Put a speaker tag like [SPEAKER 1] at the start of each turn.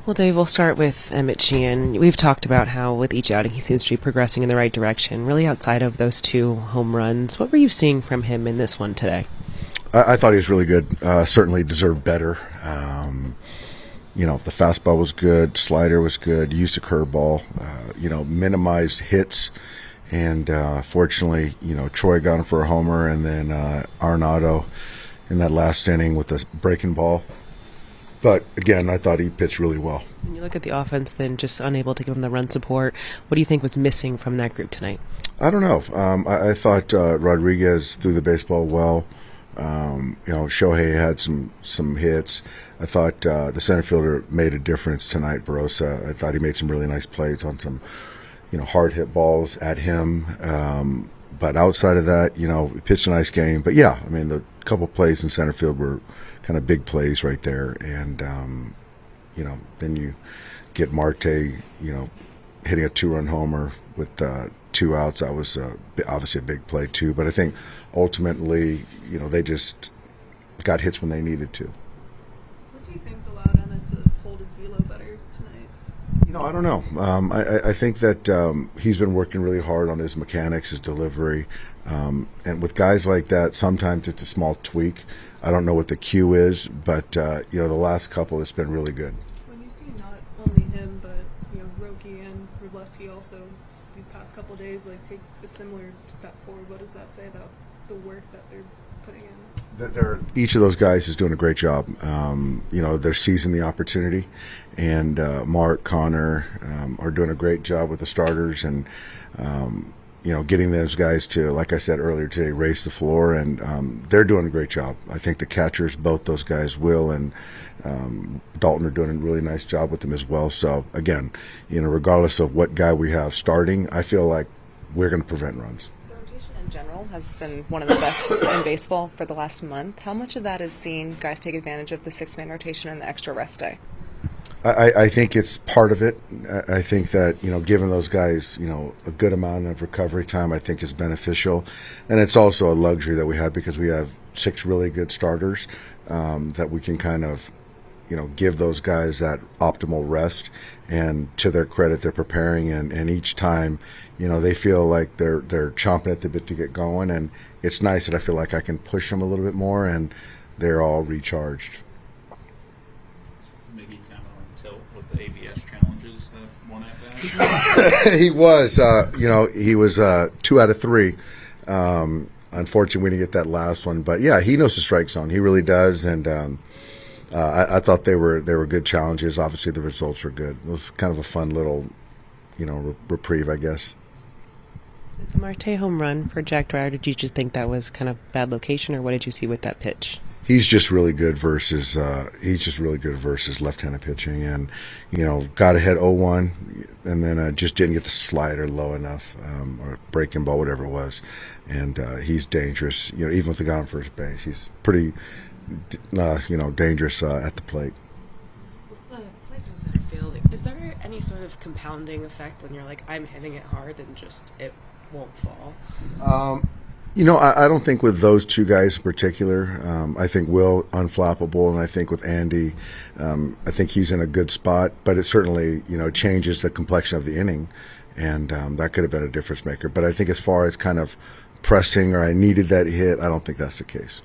[SPEAKER 1] Well, Dave, we'll start with Emmett Sheehan. We've talked about how with each outing he seems to be progressing in the right direction. Really outside of those 2 home runs, what were you seeing from him in this one today?
[SPEAKER 2] I thought he was really good. Certainly deserved better. The fastball was good, slider was good, used a curveball, minimized hits. And fortunately, Troy got him for a homer, and then Arenado in that last inning with a breaking ball. But again, I thought he pitched really well.
[SPEAKER 1] When you look at the offense, then just unable to give him the run support, what do you think was missing from that group tonight?
[SPEAKER 2] I don't know. I thought Rodriguez threw the baseball well. Shohei had some hits. I thought the center fielder made a difference tonight, Barossa. I thought he made some really nice plays on some, hard hit balls at him. But outside of that, he pitched a nice game. But yeah, I mean, the couple plays in center field were kind of big plays right there. And, then you get Marte, hitting a 2-run homer with 2 outs. That was obviously a big play too. But I think ultimately, they just got hits when they needed to.
[SPEAKER 3] What do you think allowed Emmett to hold his velo better tonight?
[SPEAKER 2] I don't know. I think that he's been working really hard on his mechanics, his delivery. And with guys like that, sometimes it's a small tweak. I don't know what the cue is, but, the last couple, it's been really good.
[SPEAKER 3] When you see not only him, but, Roki and Wrobleski also these past couple of days, take a similar step forward, what does that say about the work that they're putting in?
[SPEAKER 2] Each of those guys is doing a great job. They're seizing the opportunity, and Mark, Connor are doing a great job with the starters, and getting those guys to, like I said earlier today, race the floor, and they're doing a great job. I think the catchers, both those guys, Will and Dalton, are doing a really nice job with them as well. So again, regardless of what guy we have starting, I feel like we're going to prevent runs.
[SPEAKER 4] In general has been one of the best in baseball for the last month. How much of that is seeing guys take advantage of the 6-man rotation and the extra rest day?
[SPEAKER 2] I think it's part of it. I think that, giving those guys, a good amount of recovery time, I think is beneficial. And it's also a luxury that we have because we have 6 really good starters that we can kind of, give those guys that optimal rest. And to their credit, they're preparing, and each time, they feel like they're chomping at the bit to get going. And it's nice that I feel like I can push them a little bit more, and they're all recharged.
[SPEAKER 5] Maybe kind of on tilt with the ABS challenges that one at bat.
[SPEAKER 2] He was, he was 2 out of 3. Unfortunately, we didn't get that last one, but yeah, he knows the strike zone. He really does, and I thought they were good challenges. Obviously, the results were good. It was kind of a fun little, reprieve, I guess.
[SPEAKER 1] The Marte home run for Jack Dreyer, did you just think that was kind of bad location, or what did you see with that pitch?
[SPEAKER 2] He's just really good versus left-handed pitching, and got ahead 0-1, and then just didn't get the slider low enough, or breaking ball, whatever it was, and he's dangerous. Even with the guy on first base, he's pretty, dangerous at the plate.
[SPEAKER 6] With the plays in center field, is there any sort of compounding effect when you're like, I'm hitting it hard and just it won't fall?
[SPEAKER 2] I don't think with those 2 guys in particular. I think Will unflappable, and I think with Andy, I think he's in a good spot. But it certainly, changes the complexion of the inning, and that could have been a difference maker. But I think as far as kind of pressing or I needed that hit, I don't think that's the case.